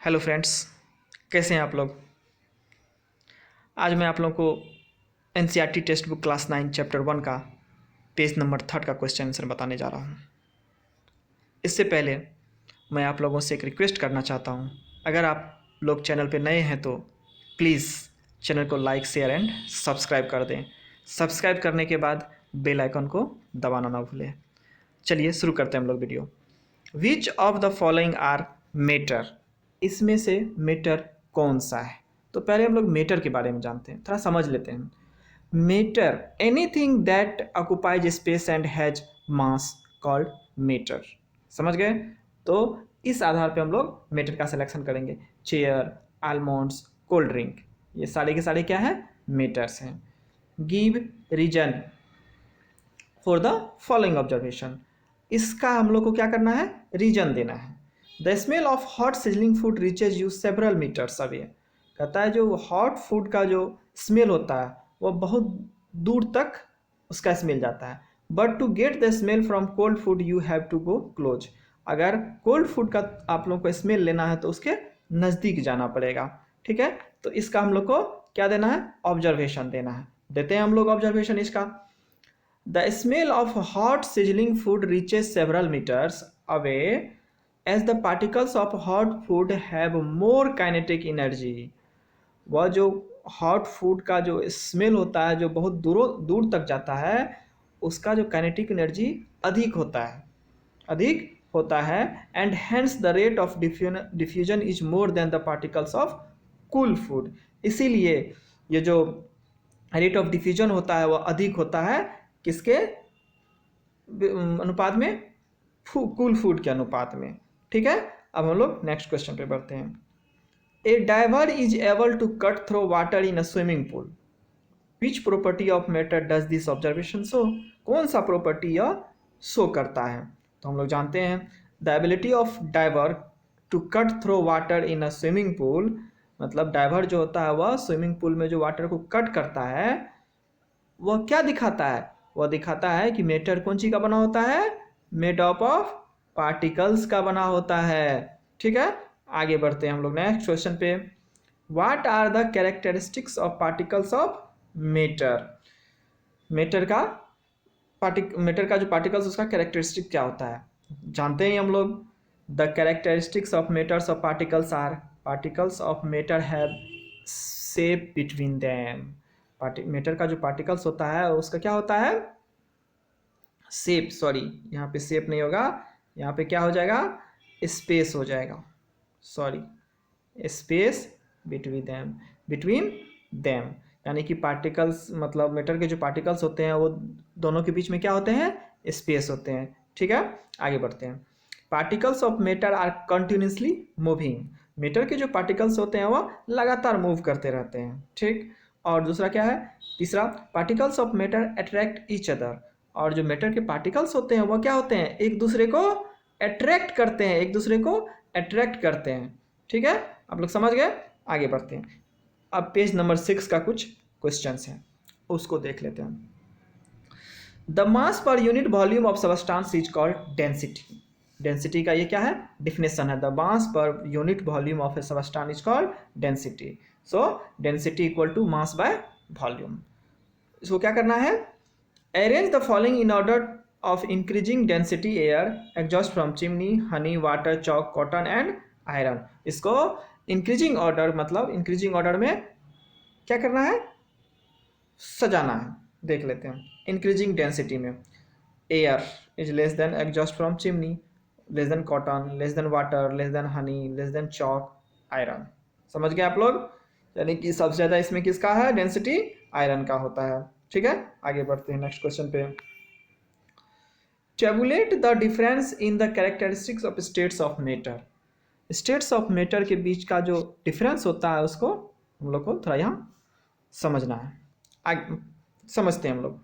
Hello friends, कैसे हैं आप लोग। आज मैं आप लोगों को NCERT text book class 9 chapter 1 का पेज नंबर 3 का क्वेश्चन आंसर बताने जा रहा हूं। इससे पहले मैं आप लोगों से एक रिक्वेस्ट करना चाहता हूं। अगर आप लोग चैनल पे नए हैं तो प्लीज़ चैनल को लाइक शेयर एंड सब्सक्राइब कर दें। सब्सक्राइब करने के बाद बेल आइकन को दबाना ना भूलें। चलिए शुरू करते हैं हम लोग video. Which of the following are matter, इसमें से मेटर कौन सा है। तो पहले हम लोग मेटर के बारे में जानते हैं, थोड़ा समझ लेते हैं। Matter, anything that occupies space and has mass called matter. समझ गए। तो इस आधार पे हम लोग मेटर का सिलेक्शन करेंगे। चेयर, आलमंड्स, कोल्ड ड्रिंक, ये सारे के सारे क्या है, मेटर्स हैं। Give reason for the following observation, इसका हम लोग को क्या करना है, रीजन देना है। The smell of hot sizzling food reaches you several metres away, कहता है जो हॉट फूड का जो स्मेल होता है वो बहुत दूर तक उसका स्मेल जाता है। But to get the smell from cold food you have to go close, अगर कोल्ड फूड का आप लोग को स्मेल लेना है तो उसके नज़दीक जाना पड़ेगा। ठीक है, तो इसका हम लोग को क्या देना है, ऑब्जर्वेशन देना है। देते हैं हम लोग ऑब्जर्वेशन इसका। The smell of hot sizzling food reaches several meters away as the particles of hot food have more kinetic energy. वह जो हॉट फूड का जो स्मेल होता है जो बहुत दूर तक जाता है, उसका जो काइनेटिक एनर्जी अधिक होता है and hence the rate of diffusion is more than the particles of cool food. इसीलिए ये जो रेट ऑफ डिफ्यूजन होता है वह अधिक होता है किसके अनुपात में, कूल फूड के अनुपात में। ठीक है, अब हम लोग नेक्स्ट क्वेश्चन पे बढ़ते हैं। A diver is able to cut through water in a swimming pool, which property of matter does this observation show, कौन सा प्रॉपर्टी यह शो करता है। तो हम लोग जानते हैं the ability of diver to cut through water in a swimming pool, मतलब डाइवर जो होता है वह स्विमिंग पूल में जो वाटर को कट करता है वह क्या दिखाता है, वह दिखाता है कि मैटर कौन चीज का बना होता है, मेड अप ऑफ पार्टिकल्स का बना होता है। ठीक है, आगे बढ़ते हैं हम लोग नेक्स्ट क्वेश्चन पे। What are the characteristics of particles of matter, matter का जो पार्टिकल्स उसका कैरेक्टरिस्टिक क्या होता है, जानते हैं हम लोग। The characteristics of matters of particles are, particles of matter have shape between them, matter का जो पार्टिकल्स होता है उसका क्या होता है, शेप, सॉरी यहाँ पे शेप नहीं होगा, यहाँ पे क्या हो जाएगा, स्पेस हो जाएगा, सॉरी स्पेस बिटवीन देम, यानी कि पार्टिकल्स मतलब मैटर के जो पार्टिकल्स होते हैं वो दोनों के बीच में क्या होते हैं, स्पेस होते हैं। ठीक है, आगे बढ़ते हैं। Particles of matter are continuously moving, matter के जो पार्टिकल्स होते हैं वो लगातार मूव करते रहते हैं। ठीक, और दूसरा क्या है, तीसरा particles of matter attract each other, और जो मैटर के पार्टिकल्स होते हैं वो क्या होते हैं, एक दूसरे को अट्रैक्ट करते हैं, एक दूसरे को अट्रैक्ट करते हैं। ठीक है, आप लोग समझ गए, आगे बढ़ते हैं। अब पेज नंबर 6 का कुछ क्वेश्चंस हैं उसको देख लेते हैं। The mass per unit volume of substance is called density, density का ये क्या है, डिफिनेशन है। The mass per unit volume of a substance is called density. So density equal to mass by volume. इसको क्या करना है, arrange the following in order of increasing density air exhaust from chimney, honey, water, chalk, cotton and iron. इसको increasing order, मतलब increasing order में क्या करना है, सजाना है। देख लेते हैं। इंक्रीजिंग डेंसिटी में air is less than exhaust from chimney, less than cotton, less than water, less than Honey, less than chalk, iron. समझ गए आप लोग, यानी कि सबसे ज़्यादा इसमें किसका है, डेंसिटी आयरन का होता है। ठीक है, आगे बढ़ते हैं नेक्स्ट क्वेश्चन पे। Tablet the difference in the characteristics of states of matter, states of matter के बीच का जो डिफरेंस होता है उसको हम लोग को थोड़ा यहाँ समझना है। आगे समझते हैं हम लोग।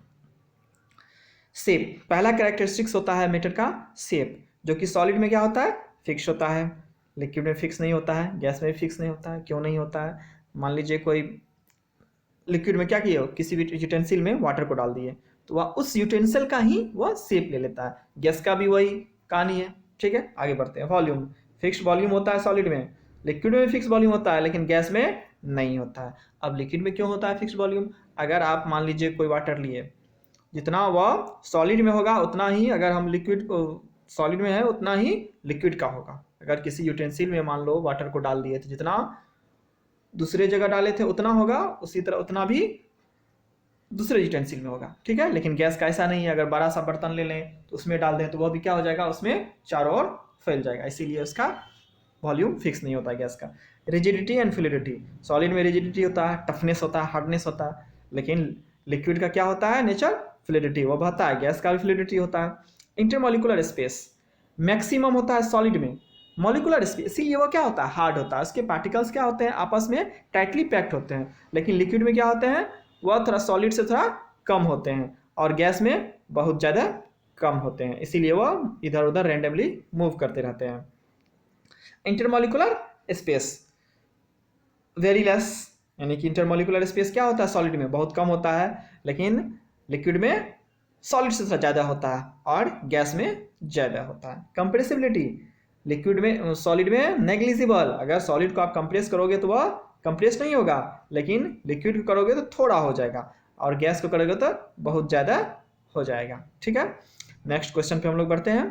शेप, पहला कैरेक्टरिस्टिक्स होता है मैटर का शेप, जो कि सॉलिड में क्या होता है, फिक्स होता है, लिक्विड में फिक्स नहीं होता है, गैस में भी फिक्स नहीं होता है। क्यों नहीं होता है, मान लीजिए कोई लिक्विड में क्या किए हो, किसी भी यूटेंसिल में वाटर को डाल दिए तो वह उस यूटेंसिल का ही वह शेप ले लेता है। गैस का भी वही कहानी है। ठीक है, आगे बढ़ते हैं। वॉल्यूम, फिक्स्ड वॉल्यूम होता है सॉलिड में, लिक्विड में फिक्स वॉल्यूम होता है लेकिन गैस में नहीं होता है। अब लिक्विड में क्यों होता है फिक्स वॉल्यूम? अगर आप मान लीजिए कोई वाटर लिए, जितना वह सॉलिड में होगा उतना ही, अगर हम लिक्विड सॉलिड में है उतना ही लिक्विड का होगा। अगर किसी यूटेंसिल में मान लो वाटर को डाल दिए तो जितना दूसरे जगह डाले थे उतना होगा, उसी तरह उतना भी दूसरे यूटेंसिल में होगा, ठीक है। लेकिन गैस का ऐसा नहीं है, अगर बड़ा सा बर्तन ले लें तो उसमें डाल दें तो वह भी क्या हो जाएगा, उसमें चारों ओर फैल जाएगा, इसीलिए उसका वॉल्यूम फिक्स नहीं होता है गैस का। रिजिडिटी एंड फ्लूइडिटी, सॉलिड में रिजिडिटी होता है, टफनेस होता है, हार्डनेस होता है, लेकिन लिक्विड का क्या होता है नेचर, फ्लूइडिटी, वो बहता है। गैस का भी फ्लूइडिटी होता है। इंटरमोलिकुलर स्पेस मैक्सिमम होता है सॉलिड में, मॉलिकुलर स्पेस इसीलिए वो क्या होता है, हार्ड होता है, उसके पार्टिकल्स क्या होते हैं, आपस में टाइटली पैक्ड होते हैं। लेकिन लिक्विड में क्या होते हैं, वह थोड़ा सॉलिड से थोड़ा कम होते हैं, और गैस में बहुत ज़्यादा कम होते हैं, इसीलिए वह इधर उधर रैंडमली मूव करते रहते हैं। इंटरमोलिकुलर स्पेस वेरी लेस, यानी कि इंटरमोलिकुलर स्पेस क्या होता है, सॉलिड में बहुत कम होता है, लेकिन लिक्विड में सॉलिड से थोड़ा ज़्यादा होता है और गैस में ज़्यादा होता है। कंप्रेसिबिलिटी, लिक्विड में सॉलिड में नेग्लिजिबल, अगर सॉलिड को आप कंप्रेस करोगे तो वह कंप्रेस नहीं होगा, लेकिन लिक्विड को करोगे तो थोड़ा हो जाएगा, और गैस को करोगे तो बहुत ज़्यादा हो जाएगा, ठीक है। नेक्स्ट क्वेश्चन पे हम लोग बढ़ते हैं।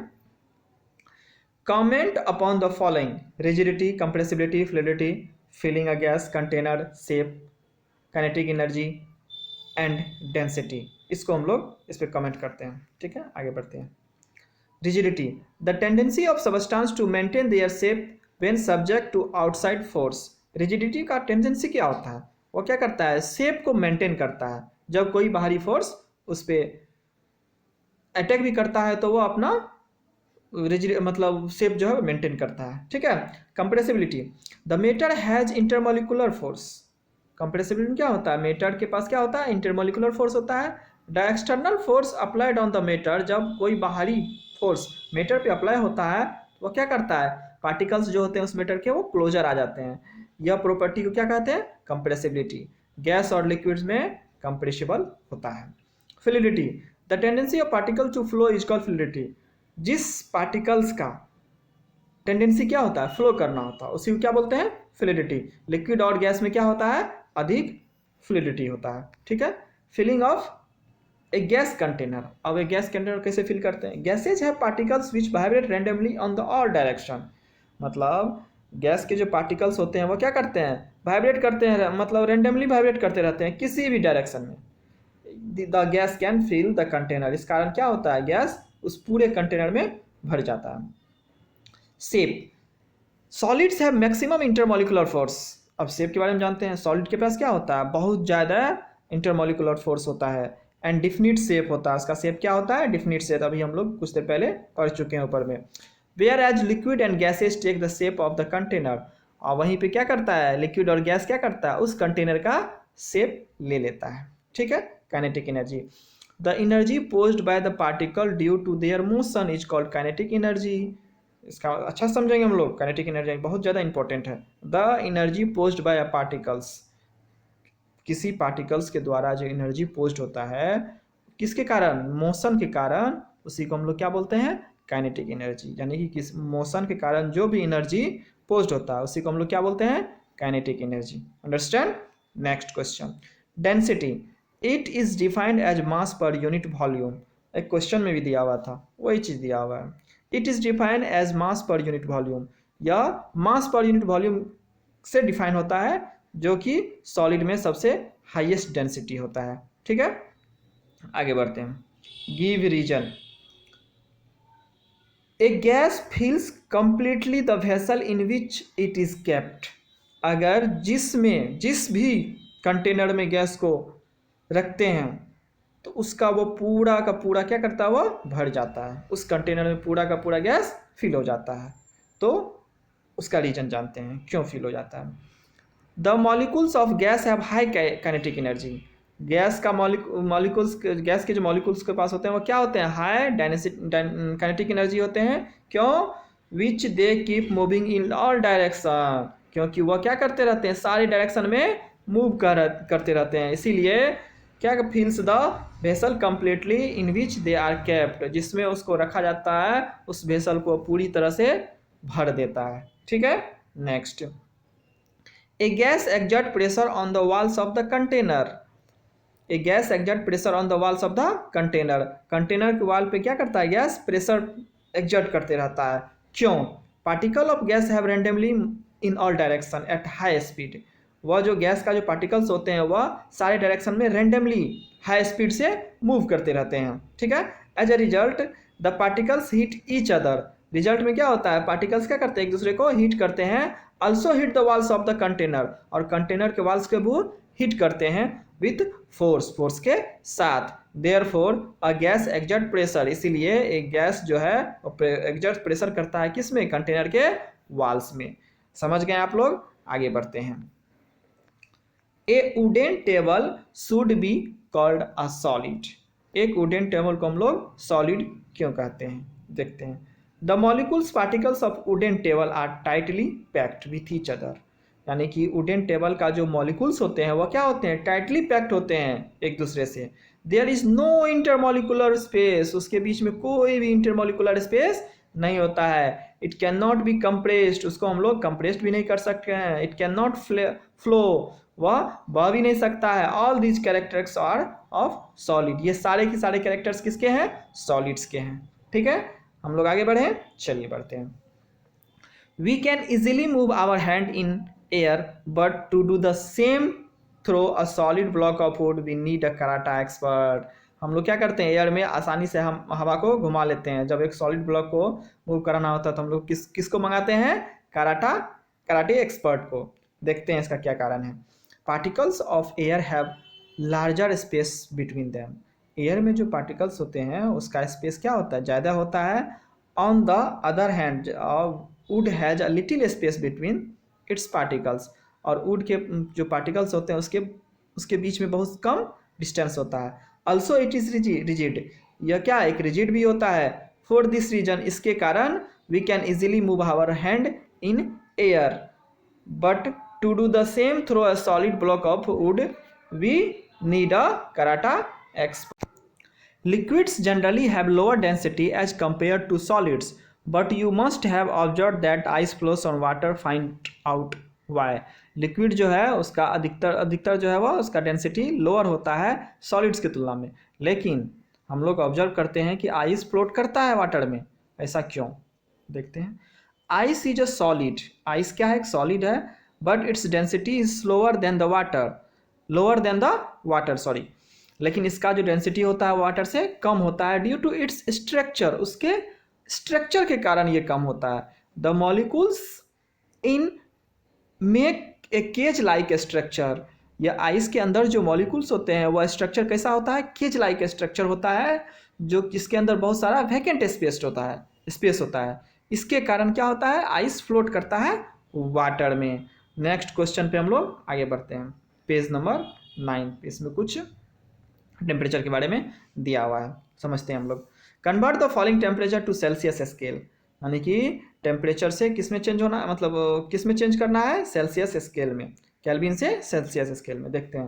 Comment upon the following, rigidity, compressibility, fluidity, filling a gas container, shape, kinetic energy and density. इसको हम लोग इस पर कमेंट करते हैं, ठीक है। आगे बढ़ते हैं। Rigidity, the tendency of substance to maintain their shape when subject to outside force. Rigidity का टेंडेंसी क्या होता है, वो क्या करता है, शेप को मेंटेन करता है। जब कोई बाहरी फोर्स उस पर अटैक भी करता है तो वो अपना मतलब शेप जो है मेंटेन करता है, ठीक है। Compressibility, the matter has intermolecular force. Compressibility क्या होता है, मैटर के पास क्या होता है, इंटरमोलिकुलर फोर्स होता है। The external force applied on the matter, जब कोई बाहरी फोर्स मैटर पे अप्लाई होता है वो क्या करता है, पार्टिकल्स जो होते हैं उस मैटर के वो क्लोजर आ जाते हैं। यह प्रॉपर्टी को क्या कहते हैं, कंप्रेसिबिलिटी। गैस और लिक्विड्स में कंप्रेसिबल होता है। Fluidity, the tendency of particle to flow is called fluidity. जिस पार्टिकल्स का टेंडेंसी क्या होता है, फ्लो करना होता है, उसी को क्या बोलते हैं, फ्लूइडिटी। लिक्विड और गैस में क्या होता है, अधिक फ्लूइडिटी होता है, ठीक है। Filling of a gas container, अब ए गैस कंटेनर कैसे फिल करते हैं, गैसेज है particles which vibrate randomly on the all direction. मतलब गैस के जो पार्टिकल्स होते हैं वो क्या करते हैं, वाइब्रेट करते हैं, मतलब रैंडमली वाइब्रेट करते रहते हैं किसी भी डायरेक्शन में। The gas can fill the container, इस कारण क्या होता है, गैस उस पूरे कंटेनर में भर जाता है। Shape, solids have maximum intermolecular force. अब शेप के बारे में जानते हैं, सॉलिड के पास क्या होता है, बहुत ज़्यादा इंटरमोलिकुलर फोर्स होता है, एंड डिफिनिट शेप होता है। उसका शेप क्या होता है, डिफिनिट शेप, अभी हम लोग कुछ देर पहले पढ़ चुके हैं ऊपर में। Whereas liquid and gases take the shape of the container, और वहीं पे क्या करता है, लिक्विड और गैस क्या करता है, उस कंटेनर का शेप ले लेता है, ठीक है। Kinetic energy, the energy possessed by the particle due to their motion is called kinetic energy. इसका अच्छा समझेंगे हम लोग, काइनेटिक एनर्जी बहुत ज़्यादा इंपॉर्टेंट है। The energy possessed bye particles, किसी पार्टिकल्स के द्वारा जो एनर्जी पोज्ड होता है किसके कारण, मोशन के कारण, उसी को हम लोग क्या बोलते हैं, काइनेटिक एनर्जी। यानी कि किस मोशन के कारण जो भी एनर्जी पोज्ड होता है उसी को हम लोग क्या बोलते हैं, kinetic energy. Understand. Next question, density, it is defined as mass per unit volume. एक क्वेश्चन में भी दिया हुआ था, वही चीज़ दिया हुआ है। It is defined as mass per unit volume, या मास पर यूनिट वॉल्यूम से डिफाइन होता है, जो कि सॉलिड में सबसे हाईएस्ट डेंसिटी होता है, ठीक है। आगे बढ़ते हैं। Give reason, a gas fills completely the vessel in which it is kept. अगर जिस भी कंटेनर में गैस को रखते हैं तो उसका वो पूरा का पूरा क्या करता है, वो भर जाता है, उस कंटेनर में पूरा का पूरा गैस फिल हो जाता है। तो उसका रीजन जानते हैं क्यों फिल हो जाता है। The molecules of guys have high kinetic energy. Gas का मॉलिक्यूल्स, गैस के जो मॉलिक्यूल्स के पास होते हैं वो क्या होते हैं, हाई काइनेटिक एनर्जी होते हैं। क्यों, which they keep moving in all direction, क्योंकि वह क्या करते रहते हैं, सारे डायरेक्शन में मूव करते रहते हैं, इसीलिए क्या fills the vessel completely in which they are kept, जिसमें उसको रखा जाता है उस वेसल को पूरी तरह से भर देता है, ठीक है। Next, A gas exert pressure on the walls of the container. A gas exert pressure on the walls of the container. Container के वॉल पे क्या करता है, गैस प्रेशर एक्सर्ट करते रहता है। क्यों? Particle of guys have randomly in all direction at high speed. वह जो गैस का जो पार्टिकल्स होते हैं वह सारे डायरेक्शन में रेंडमली हाई स्पीड से मूव करते रहते हैं, ठीक है। As a result the particles hit each other. Result में क्या होता है, पार्टिकल्स क्या करते हैं, एक दूसरे को हीट करते हैं। Also heat the walls of the container, और कंटेनर के वॉल्स के भी हीट करते हैं विथ फोर्स, फोर्स के साथ। Therefore a gas exert pressure, इसीलिए एक गैस जो है एक्सर्ट प्रेशर करता है किसमें, कंटेनर के वॉल्स में। समझ गए आप लोग, आगे बढ़ते हैं। A wooden table should be called a solid. एक वुडन टेबल को हम लोग सॉलिड क्यों कहते हैं, देखते हैं। The molecules particles of wooden table are tightly packed with each other. यानी कि वुडन टेबल का जो मॉलिक्यूल्स होते हैं वो क्या होते हैं, टाइटली पैक्ड होते हैं एक दूसरे से। There is no intermolecular space, उसके बीच में कोई भी इंटरमॉलिकुलर स्पेस नहीं होता है। It can not be compressed, उसको हम लोग कंप्रेस्ड भी नहीं कर सकते हैं। इट कैन नॉट फ्लो, वह बह भी नहीं सकता है। All these characters are of solid, ये सारे के सारे कैरेक्टर्स किसके हैं, सॉलिड्स के हैं, ठीक है। हम लोग आगे बढ़े, चलिए बढ़ते हैं। We can easily move our hand in air, but to do the same throw a solid block of wood we need a karate expert. हम लोग क्या करते हैं, एयर में आसानी से हम हवा को घुमा लेते हैं। जब एक सॉलिड ब्लॉक को मूव कराना होता है तो हम लोग किसको मंगाते हैं, कराटे एक्सपर्ट को। देखते हैं इसका क्या कारण है। Particles of air have larger space between them. Air में जो पार्टिकल्स होते हैं उसका स्पेस क्या होता है, ज़्यादा होता है। On the other hand would has a little space between its particles, और वुड के जो पार्टिकल्स होते हैं उसके बीच में बहुत कम डिस्टेंस होता है। ऑल्सो इट इज रिजिड, यह क्या एक रिजिड भी होता है। फॉर दिस रीजन, इसके कारण we can easily move our hand in air, but to do the same through a solid block of wood we need a karata expert. Liquids generally have lower density as compared to solids, but you must have observed that ice flows on water. Find out why. Liquid जो है उसका अधिकतर जो है वह उसका density lower होता है सॉलिड्स की तुलना में, लेकिन हम लोग ऑब्जर्व करते हैं कि आइस फ्लोट करता है वाटर में। ऐसा क्यों, देखते हैं। Ice is a solid, ice क्या है, एक सॉलिड है, but its density is lower than the water, sorry, लेकिन इसका जो डेंसिटी होता है वाटर से कम होता है ड्यू टू इट्स स्ट्रक्चर, उसके स्ट्रक्चर के कारण ये कम होता है। The molecules in make a cage like structure, या आइस के अंदर जो मॉलिक्यूल्स होते हैं वह स्ट्रक्चर कैसा होता है, केज लाइक स्ट्रक्चर होता है, जो जिसके अंदर बहुत सारा वैकेंट स्पेस होता है। इसके कारण क्या होता है, आइस फ्लोट करता है वाटर में। नेक्स्ट क्वेश्चन पे हम लोग आगे बढ़ते हैं, पेज नंबर 9 पे इसमें कुछ टेम्परेचर के बारे में दिया हुआ है, समझते हैं हम लोग। Convert the following temperature to Celsius scale, यानी कि टेम्परेचर से किस में चेंज होना, मतलब किस में चेंज करना है, सेल्सियस स्केल में, केल्विन से सेल्सियस स्केल में। देखते हैं,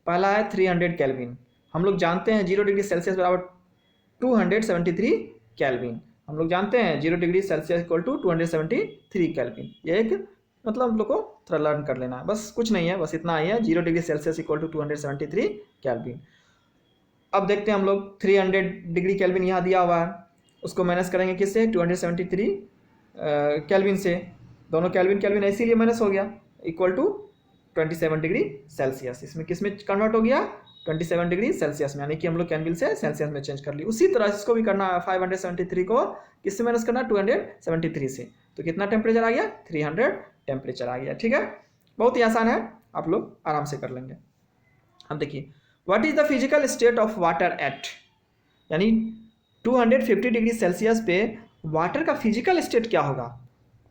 पहला है 300 केल्विन। हम लोग जानते हैं 0 डिग्री सेल्सियस बराबर 273 केल्विन। हम लोग जानते हैं 0 degree Celsius equal to 273 kelvin. ये एक मतलब हम लोग को थोड़ा लर्न कर लेना है, बस कुछ नहीं है, बस इतना ही है। 0 degree Celsius equal to 273 kelvin. अब देखते हैं हम लोग 300 डिग्री केल्विन यहाँ दिया हुआ है, उसको माइनस करेंगे किससे, 273 केल्विन से। दोनों केल्विन इसीलिए माइनस हो गया, इक्वल टू 27 डिग्री सेल्सियस। इसमें किस में कन्वर्ट हो गया, 27 डिग्री सेल्सियस में, यानी कि हम लोग केल्विन से सेल्सियस में चेंज कर ली। उसी तरह इसको भी करना है, 573 को किससे माइनस करना, 273 से। तो कितना टेम्परेचर आ गया, 300 टेम्परेचर आ गया, ठीक है। बहुत ही आसान है, आप लोग आराम से कर लेंगे। अब देखिए, what is the physical state of water at, यानी 250 डिग्री सेल्सियस पे वाटर का फिजिकल स्टेट क्या होगा,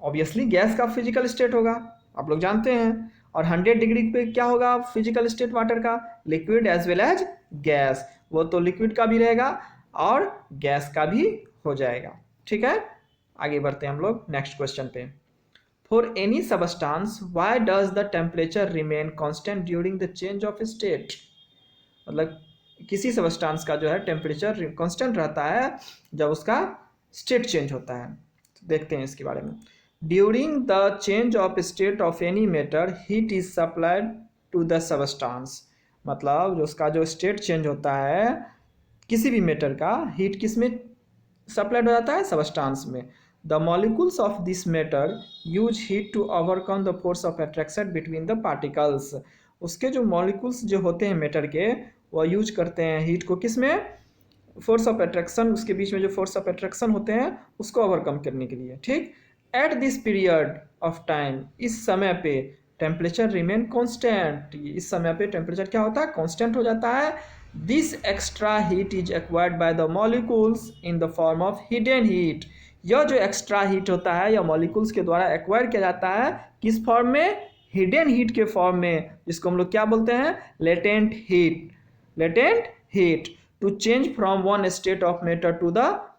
ऑब्वियसली गैस का फिजिकल स्टेट होगा, आप लोग जानते हैं। और 100 डिग्री पे क्या होगा फिजिकल स्टेट वाटर का, liquid as well as gas, वो तो लिक्विड का भी रहेगा और गैस का भी हो जाएगा, ठीक है। आगे बढ़ते हैं हम लोग नेक्स्ट क्वेश्चन पे। For any substance why does the temperature remain constant during the change of state, मतलब किसी सबस्टांस का जो है टेम्परेचर कांस्टेंट रहता है जब उसका स्टेट चेंज होता है। तो देखते हैं इसके बारे में। During the change of state of any matter heat is supplied to the substance. मतलब जो उसका जो स्टेट चेंज होता है किसी भी मैटर का, हीट किस में सप्लाइड हो जाता है? सबस्टांस में। The molecules of this matter use heat to overcome the force of attraction between the particles. उसके जो मॉलिक्यूल्स जो होते हैं मैटर के, वह यूज करते हैं हीट को किस में? फोर्स ऑफ अट्रैक्शन, उसके बीच में जो फोर्स ऑफ अट्रैक्शन होते हैं उसको ओवरकम करने के लिए। ठीक, at this period of time, इस समय पे टेम्परेचर रिमेन कांस्टेंट। इस समय पे टेम्परेचर क्या होता है? कांस्टेंट हो जाता है। This extra heat is acquired by the molecules in the form of hidden heat. यह जो एक्स्ट्रा हीट होता है यह मॉलिक्यूल्स के द्वारा एक्वायर किया जाता है किस फॉर्म में? हिडन हीट के फॉर्म में, जिसको हम लोग क्या बोलते हैं? Latent heat. Latent heat to change from one state of matter to the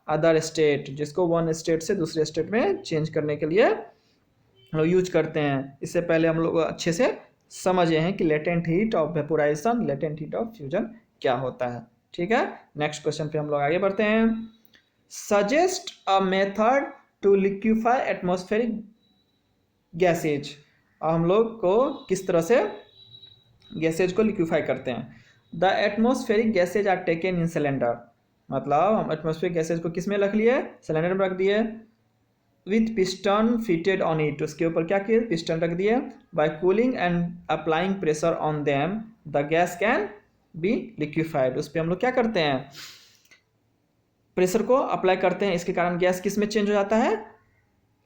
other state, जिसको वन स्टेट से दूसरे स्टेट में चेंज करने के लिए हम लोग यूज करते हैं। इससे पहले हम लोग अच्छे से समझे हैं कि latent heat of vaporisation, latent heat of fusion क्या होता है। ठीक है, नेक्स्ट क्वेश्चन पे हम लोग आगे बढ़ते हैं। Suggest a method to liquefy atmospheric gases. हम लोग को किस तरह से गैसेज को लिक्विफाई करते हैं? The atmospheric gases are taken in cylinder. मतलब हम एटमॉस्फेरिक गैसेज को किस में रख लिए? सिलेंडर में रख दिए। With piston fitted on it, उसके ऊपर क्या किए? पिस्टन रख दिए। By cooling and applying pressure on them the gas can be liquefied. उस पर हम लोग क्या करते हैं? प्रेशर को अप्लाई करते हैं, इसके कारण गैस किस में चेंज हो जाता है?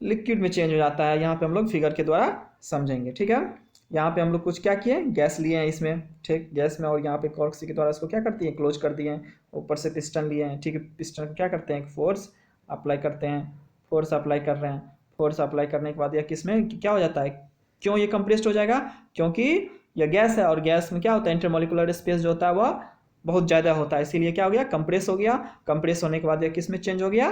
लिक्विड में चेंज हो जाता है। यहाँ पे हम लोग फिगर के द्वारा समझेंगे। ठीक है, यहाँ पे हम लोग कुछ क्या किए? गैस लिए हैं इसमें, ठीक, गैस में, और यहाँ पे कॉर्क के द्वारा इसको क्या करती है? क्लोज कर दिए हैं। ऊपर से पिस्टन लिए हैं, ठीक है, पिस्टन को क्या करते हैं? फोर्स अप्लाई करते हैं। फोर्स अप्लाई कर रहे हैं। फोर्स अप्लाई करने के बाद यह किस में क्या हो जाता है? क्यों ये कंप्रेस्ड हो जाएगा? क्योंकि यह गैस है, और गैस में क्या होता है? इंटरमोलिकुलर स्पेस जो होता है वह बहुत ज़्यादा होता है, इसीलिए क्या हो गया? कंप्रेस हो गया। कंप्रेस होने के बाद यह किस में चेंज हो गया?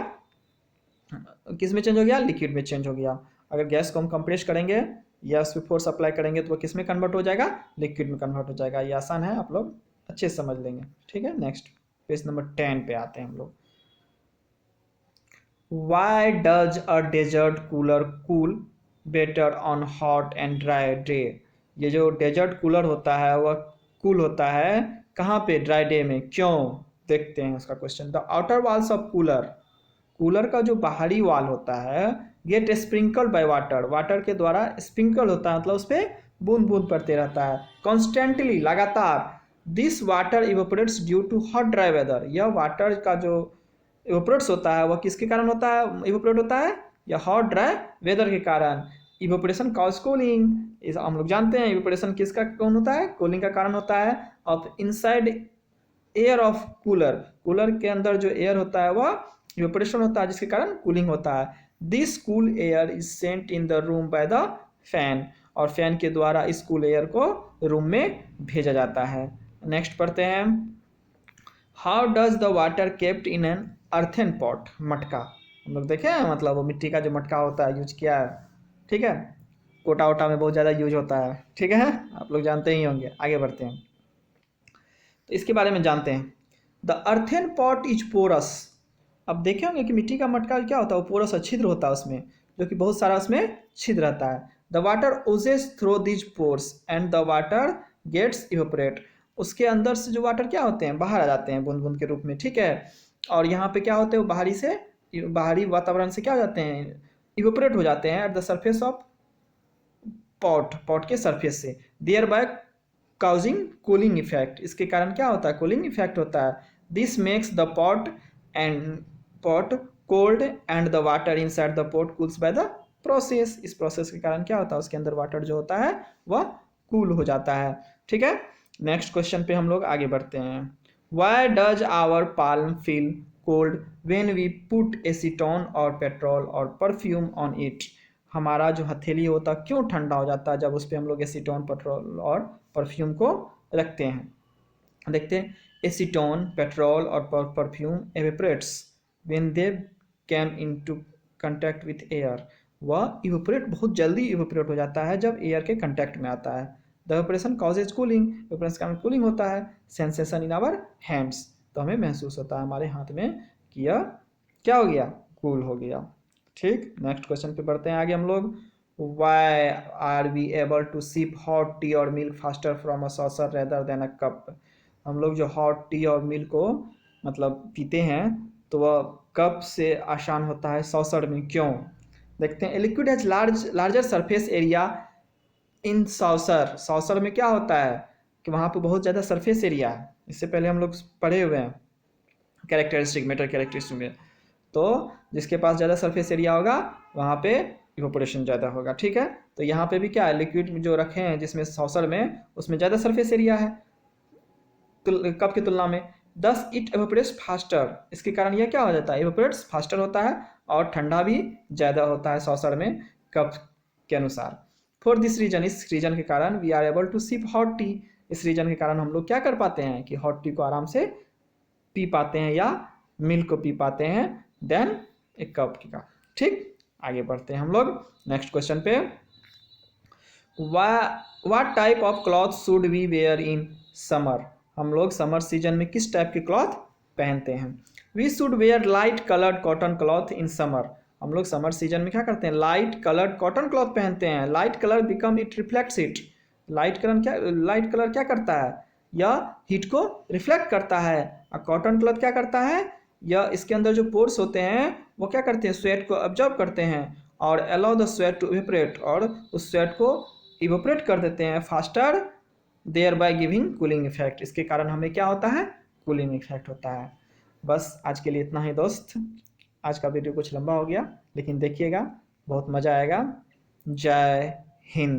किस में चेंज हो गया? लिक्विड में चेंज हो गया। अगर गैस को हम कंप्रेस करेंगे या उस पर फोर्स अप्लाई करेंगे तो वो किस में कन्वर्ट हो जाएगा? लिक्विड में कन्वर्ट हो जाएगा। ये आसान है, आप लोग अच्छे से समझ लेंगे। ठीक है, नेक्स्ट पेज नंबर 10 पे आते हैं हम लोग। Why does a desert cooler cool better on hot and dry day? ये जो डेजर्ट कूलर होता है वह कूल होता है कहाँ पे? ड्राई डे में। क्यों? देखते हैं उसका question. The outer walls of cooler, cooler का जो बाहरी वाल होता है, get sprinkle by water, water के द्वारा स्प्रिंकल होता है, मतलब उस पर बूंद बूंद पड़ते रहता है कॉन्स्टेंटली, लगातार। This water evaporates due to hot dry weather. यह वाटर का जो इवेपोरेट्स होता है वह किसके कारण होता है? इवेपोरेट होता है या हॉट ड्राई वेदर के कारण। इवेपोरेशन कॉज कूलिंग, इस हम लोग जानते हैं इवेपोरेशन किसका कौन होता है? कूलिंग का कारण होता है। Of inside air of cooler, cooler के अंदर जो एयर होता है वह इवेपोरेशन होता है, जिसके कारण कूलिंग होता है। This cool air is sent in the room by the fan, और फैन के द्वारा इस कूल एयर को रूम में भेजा जाता है। नेक्स्ट पढ़ते हैं। How does the water kept in an earthen pot. मटका हम लोग देखे हैं, मतलब वो मिट्टी का जो मटका होता है यूज किया है। ठीक है, कोटा वोटा में बहुत ज़्यादा यूज होता है। ठीक है, आप लोग जानते ही होंगे। आगे बढ़ते हैं तो इसके बारे में जानते हैं। The earthen pot is porous. अब देखे होंगे कि मिट्टी का मटका क्या होता है? वो पोरस, छिद्र होता है उसमें, जो कि बहुत सारा उसमें छिद्र रहता है। The water oozes through these pores and the water gets evaporate. उसके अंदर से जो वाटर क्या होते हैं? बाहर आ जाते हैं बूंद बूंद के रूप में। ठीक है, और यहाँ पे क्या होते हैं? वो बाहरी से, बाहरी वातावरण से क्या हो जाते हैं? इवेपोरेट हो जाते हैं at the surface of pot, pot के सरफेस से। Thereby causing cooling effect, इसके कारण क्या होता है? कूलिंग इफेक्ट होता है। This makes the pot cold and the water inside the pot cools by the process. इस प्रोसेस के कारण क्या होता है? उसके अंदर वाटर जो होता है वह कूल हो जाता है। ठीक है, नेक्स्ट क्वेश्चन पे हम लोग आगे बढ़ते हैं। Why does our palm feel cold when we put acetone और पेट्रोल और परफ्यूम ऑन इट। हमारा जो हथेली होता है क्यों ठंडा हो जाता है जब उस पर हम लोग एसीटोन, पेट्रोल और परफ्यूम को रखते हैं? देखते हैं। एसीटोन, पेट्रोल और perfume evaporates when they came into contact with air. वह इवेपोरेट, बहुत जल्दी इवेपोरेट हो जाता है जब एयर के कांटेक्ट में आता है। The evaporation causes cooling, evaporation का कूलिंग होता है। सेंसेशन इन आवर हैंड्स, तो हमें महसूस होता है हमारे हाथ में कि यह क्या हो गया? कूल हो गया। ठीक, नेक्स्ट क्वेश्चन पे बढ़ते हैं आगे हम लोग। Why are we able to sip hot tea और milk faster from a saucer rather than a cup. हम लोग जो हॉट टी और मिल्क को मतलब पीते हैं तो वह कप से आसान होता है सॉसर में, क्यों? देखते हैं। Liquid has larger surface area in saucer. Saucer में क्या होता है कि वहाँ पे बहुत ज़्यादा सरफेस एरिया है, इससे पहले हम लोग पढ़े हुए हैं कैरेक्टरिस्टिक, मेटल कैरेक्टरिस्टिक में। तो जिसके पास ज़्यादा सरफेस एरिया होगा वहाँ पे इवोपोरेशन ज़्यादा होगा, ठीक है। तो यहाँ पे भी क्या है, लिक्विड जो रखे हैं जिसमें सॉसर में, उसमें ज़्यादा सरफेस एरिया है कप की तुलना में। दस इट एवोपरेट्स फास्टर, इसके कारण यह क्या हो जाता है, एवोपरेट्स फास्टर होता है और ठंडा भी ज़्यादा होता है सॉसर में कप के अनुसार। फॉर दिस रीजन, इस रीजन के कारण we are able to sip hot tea, इस रीजन के कारण हम लोग क्या कर पाते हैं कि हॉट टी को आराम से पी पाते हैं या मिल्क को पी पाते हैं देन एक कप का। ठीक, आगे बढ़ते हैं हम लोग नेक्स्ट क्वेश्चन पे। What type of cloth should we wear in summer. हम लोग समर सीजन में किस टाइप के क्लॉथ पहनते हैं? We should wear light coloured cotton cloth in summer. हम लोग समर सीजन में क्या करते हैं, लाइट कलर्ड कॉटन क्लॉथ पहनते हैं। Light colour become it reflects it. Light colour क्या करता है, यह हीट को रिफ्लेक्ट करता है। और कॉटन क्लॉथ क्या करता है, यह इसके अंदर जो पोर्स होते हैं वो क्या करते हैं, स्वेट को ऑब्जर्व करते हैं और allow the sweat to evaporate, और उस स्वेट को इवेपोरेट कर देते हैं faster, thereby giving cooling effect. इसके कारण हमें क्या होता है, कूलिंग इफेक्ट होता है। बस आज के लिए इतना ही दोस्त। आज का वीडियो कुछ लंबा हो गया लेकिन देखिएगा, बहुत मज़ा आएगा। जय हिंद।